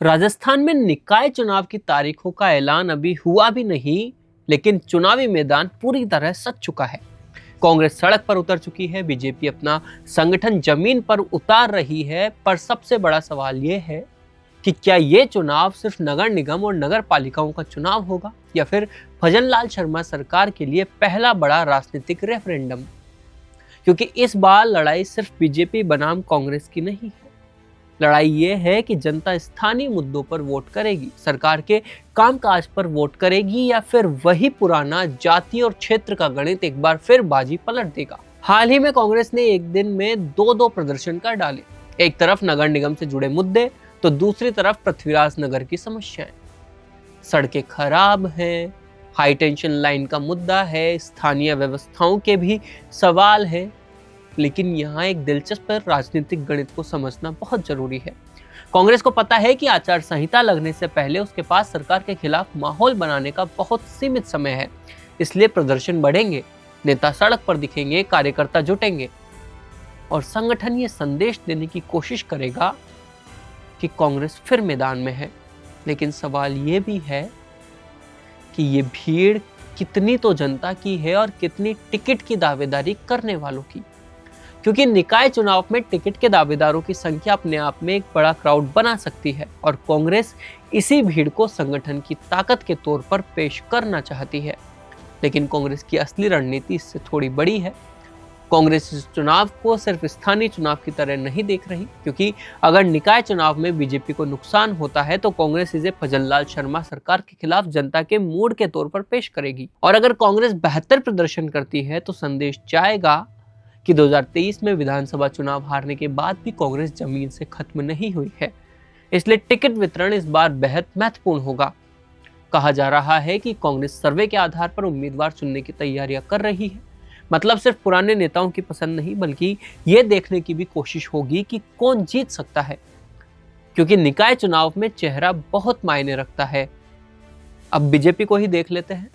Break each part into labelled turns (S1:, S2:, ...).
S1: राजस्थान में निकाय चुनाव की तारीखों का ऐलान अभी हुआ भी नहीं, लेकिन चुनावी मैदान पूरी तरह सज चुका है। कांग्रेस सड़क पर उतर चुकी है, बीजेपी अपना संगठन जमीन पर उतार रही है। पर सबसे बड़ा सवाल यह है कि क्या ये चुनाव सिर्फ नगर निगम और नगर पालिकाओं का चुनाव होगा या फिर भजनलाल शर्मा सरकार के लिए पहला बड़ा राजनीतिक रेफरेंडम। क्योंकि इस बार लड़ाई सिर्फ बीजेपी बनाम कांग्रेस की नहीं है। लड़ाई ये है कि जनता स्थानीय मुद्दों पर वोट करेगी, सरकार के कामकाज पर वोट करेगी या फिर वही पुराना जाति और क्षेत्र का गणित एक बार फिर बाजी पलट देगा। हाल ही में कांग्रेस ने एक दिन में दो प्रदर्शन कर डाले। एक तरफ नगर निगम से जुड़े मुद्दे तो दूसरी तरफ पृथ्वीराज नगर की समस्याएं। सड़कें खराब हैं, हाई टेंशन लाइन का मुद्दा है, स्थानीय व्यवस्थाओं के भी सवाल है। लेकिन यहाँ एक दिलचस्प राजनीतिक गणित को समझना बहुत जरूरी है। कांग्रेस को पता है कि आचार संहिता लगने से पहले उसके पास सरकार के खिलाफ माहौल बनाने का बहुत सीमित समय है, इसलिए प्रदर्शन बढ़ेंगे, नेता सड़क पर दिखेंगे, कार्यकर्ता जुटेंगे और संगठन ये संदेश देने की कोशिश करेगा कि कांग्रेस फिर मैदान में है। लेकिन सवाल ये भी है कि ये भीड़ कितनी तो जनता की है और कितनी टिकट की दावेदारी करने वालों की। क्योंकि निकाय चुनाव में टिकट के दावेदारों की संख्या अपने आप में एक बड़ा क्राउड बना सकती है और कांग्रेस इसी भीड़ को संगठन की ताकत के तौर पर पेश करना चाहती है। लेकिन कांग्रेस की असली रणनीति इससे थोड़ी बड़ी है। कांग्रेस इस चुनाव को सिर्फ स्थानीय चुनाव की तरह नहीं देख रही, क्योंकि अगर निकाय चुनाव में बीजेपी को नुकसान होता है तो कांग्रेस इसे भजनलाल शर्मा सरकार के खिलाफ जनता के मूड के तौर पर पेश करेगी। और अगर कांग्रेस बेहतर प्रदर्शन करती है तो संदेश जाएगा कि 2023 में विधानसभा चुनाव हारने के बाद भी कांग्रेस जमीन से खत्म नहीं हुई है। इसलिए टिकट वितरण इस बार बेहद महत्वपूर्ण होगा। कहा जा रहा है कि कांग्रेस सर्वे के आधार पर उम्मीदवार चुनने की तैयारियां कर रही है। मतलब सिर्फ पुराने नेताओं की पसंद नहीं, बल्कि ये देखने की भी कोशिश होगी कि कौन जीत सकता है, क्योंकि निकाय चुनाव में चेहरा बहुत मायने रखता है। अब बीजेपी को ही देख लेते हैं।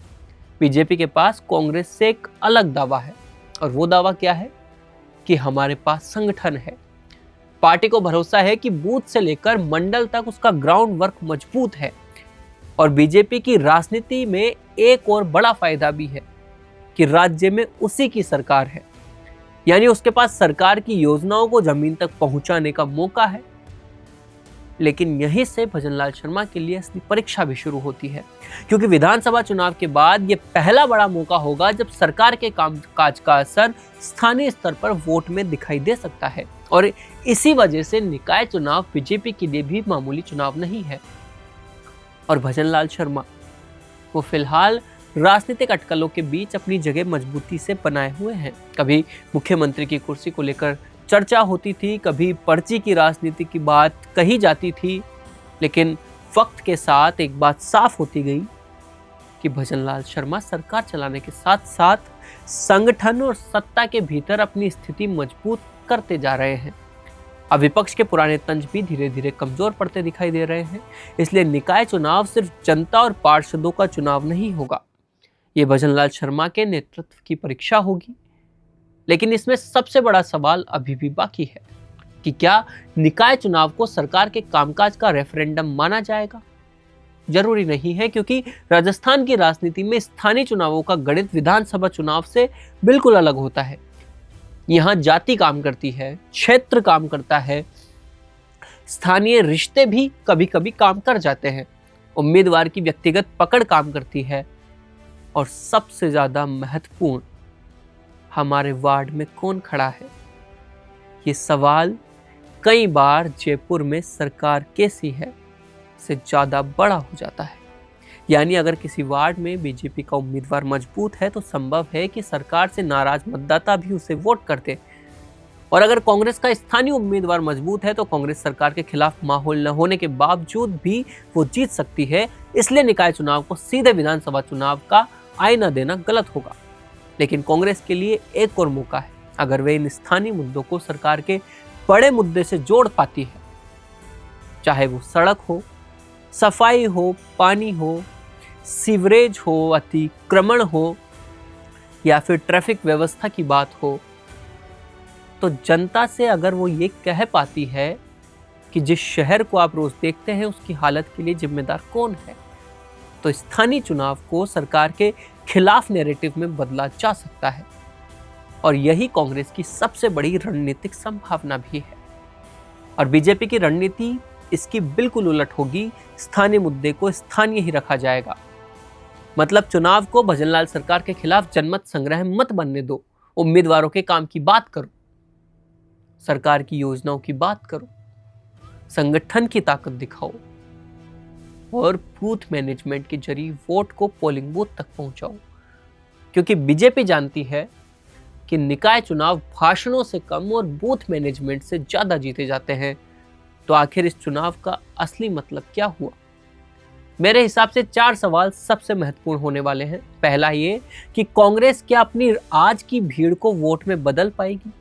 S1: बीजेपी के पास कांग्रेस से एक अलग दावा है, और वो दावा क्या है कि हमारे पास संगठन है। पार्टी को भरोसा है कि बूथ से लेकर मंडल तक उसका ग्राउंड वर्क मजबूत है। और बीजेपी की राजनीति में एक और बड़ा फायदा भी है कि राज्य में उसी की सरकार है, यानी उसके पास सरकार की योजनाओं को जमीन तक पहुंचाने का मौका है। लेकिन यहीं से भजनलाल शर्मा के लिए असली परीक्षा भी शुरू होती है, क्योंकि विधानसभा चुनाव के बाद यह पहला बड़ा मौका होगा जब सरकार के कामकाज का असर स्थानीय स्तर पर वोट में दिखाई दे सकता है। और इसी वजह से निकाय चुनाव बीजेपी के लिए भी मामूली चुनाव नहीं है। और भजनलाल शर्मा वो फिलहाल राजनीतिक अटकलों के बीच अपनी जगह मजबूती से बनाए हुए हैं। कभी मुख्यमंत्री की कुर्सी को लेकर चर्चा होती थी, कभी पर्ची की राजनीति की बात कही जाती थी, लेकिन वक्त के साथ एक बात साफ होती गई कि भजनलाल शर्मा सरकार चलाने के साथ साथ संगठन और सत्ता के भीतर अपनी स्थिति मजबूत करते जा रहे हैं। अब विपक्ष के पुराने तंज भी धीरे धीरे कमजोर पड़ते दिखाई दे रहे हैं। इसलिए निकाय चुनाव सिर्फ जनता और पार्षदों का चुनाव नहीं होगा, ये भजनलाल शर्मा के नेतृत्व की परीक्षा होगी। लेकिन इसमें सबसे बड़ा सवाल अभी भी बाकी है कि क्या निकाय चुनाव को सरकार के कामकाज का रेफरेंडम माना जाएगा। जरूरी नहीं है, क्योंकि राजस्थान की राजनीति में स्थानीय चुनावों का गणित विधानसभा चुनाव से बिल्कुल अलग होता है। यहाँ जाति काम करती है, क्षेत्र काम करता है, स्थानीय रिश्ते भी कभी कभी काम कर जाते हैं, उम्मीदवार की व्यक्तिगत पकड़ काम करती है, और सबसे ज्यादा महत्वपूर्ण, हमारे वार्ड में कौन खड़ा है। ये सवाल कई बार जयपुर में सरकार कैसी है से ज्यादा बड़ा हो जाता है। यानी अगर किसी वार्ड में बीजेपी का उम्मीदवार मजबूत है तो संभव है कि सरकार से नाराज मतदाता भी उसे वोट करते, और अगर कांग्रेस का स्थानीय उम्मीदवार मजबूत है तो कांग्रेस सरकार के खिलाफ माहौल न होने के बावजूद भी वो जीत सकती है। इसलिए निकाय चुनाव को सीधे विधानसभा चुनाव का आईना देना गलत होगा। लेकिन कांग्रेस के लिए एक और मौका है, अगर वे इन स्थानीय मुद्दों को सरकार के बड़े मुद्दे से जोड़ पाती है, चाहे वो सड़क हो, सफाई हो, पानी हो, सीवरेज हो, अतिक्रमण हो या फिर ट्रैफिक व्यवस्था की बात हो। तो जनता से अगर वो ये कह पाती है कि जिस शहर को आप रोज देखते हैं उसकी हालत के लिए जिम्मेदार कौन है। तो स्थानीय चुनाव को सरकार के खिलाफ नैरेटिव में बदला जा सकता है और यही कांग्रेस की सबसे बड़ी रणनीतिक संभावना भी है। और बीजेपी की रणनीति इसकी बिल्कुल उलट होगी। स्थानीय मुद्दे को स्थानीय ही रखा जाएगा। मतलब चुनाव को भजनलाल सरकार के खिलाफ जनमत संग्रह मत बनने दो। उम्मीदवारों के काम की बात करो, सरकार की योजनाओं की बात करो, संगठन की ताकत दिखाओ और बूथ मैनेजमेंट के जरिए वोट को पोलिंग बूथ तक पहुंचाओ। क्योंकि बीजेपी जानती है कि निकाय चुनाव भाषणों से कम और बूथ मैनेजमेंट से ज्यादा जीते जाते हैं। तो आखिर इस चुनाव का असली मतलब क्या हुआ? मेरे हिसाब से 4 सवाल सबसे महत्वपूर्ण होने वाले हैं। पहला ये कि कांग्रेस क्या अपनी आज की भीड़ को वोट में बदल पाएगी?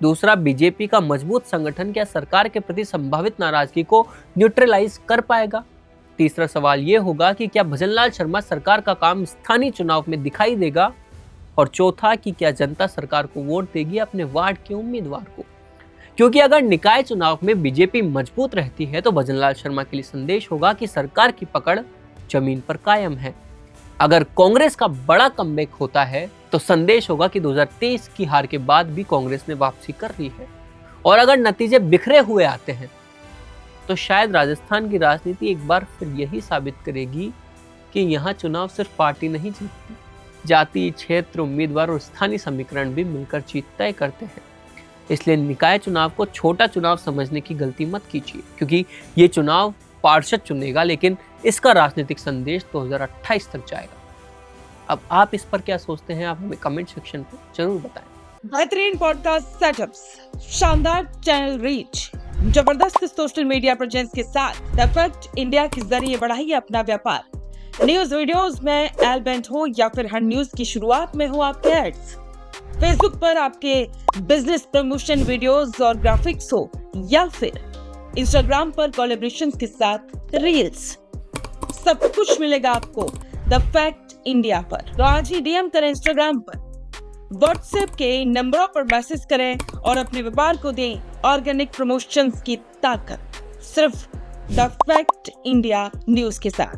S1: दूसरा, बीजेपी का मजबूत संगठन क्या सरकार के प्रति संभावित नाराजगी को न्यूट्रलाइज कर पाएगा? तीसरा सवाल ये होगा कि क्या भजनलाल शर्मा सरकार का काम स्थानीय चुनाव में दिखाई देगा? और चौथा कि क्या जनता सरकार को वोट देगी अपने वार्ड के उम्मीदवार को? क्योंकि अगर निकाय चुनाव में बीजेपी मजबूत रहती है तो भजनलाल शर्मा के लिए संदेश होगा कि सरकार की पकड़ जमीन पर कायम है। अगर कांग्रेस का बड़ा कमबैक होता है तो संदेश होगा कि 2023 की हार के बाद भी कांग्रेस ने वापसी कर ली है। और अगर नतीजे बिखरे हुए आते हैं तो शायद राजस्थान की राजनीति एक बार फिर यही साबित करेगी कि यहाँ चुनाव सिर्फ पार्टी नहीं जीतती, जाति, क्षेत्र, उम्मीदवार और स्थानीय समीकरण भी मिलकर जीत तय करते हैं। इसलिए निकाय चुनाव को छोटा चुनाव समझने की गलती मत कीजिए, क्योंकि ये चुनाव पार्षद चुनेगा लेकिन इसका राजनीतिक संदेश 2028 तक जाएगा। अब आप इस पर क्या सोचते हैं? आप हमें कमेंट सेक्शन पर जरूर बताएं।
S2: बेहतरीन पॉडकास्ट सेटअप्स, शानदार चैनल रीच, जबरदस्त सोशल मीडिया प्रेजेंस के साथ द फैक्ट इंडिया के जरिए बढ़ाइए अपना व्यापार। न्यूज वीडियोस में एल बेंट हो या फिर हर न्यूज की शुरुआत में हो आपके एड्स, फेसबुक पर आपके बिजनेस प्रमोशन वीडियोस और ग्राफिक्स हो या फिर इंस्टाग्राम पर कोलैबोरेशंस के साथ रील्स, सब कुछ मिलेगा आपको द फैक्ट इंडिया पर। तो आज ही डीएम करें इंस्टाग्राम पर, व्हाट्सएप के नंबरों पर मैसेज करें और अपने व्यापार को दें ऑर्गेनिक प्रमोशंस की ताकत, सिर्फ द फैक्ट इंडिया न्यूज के साथ।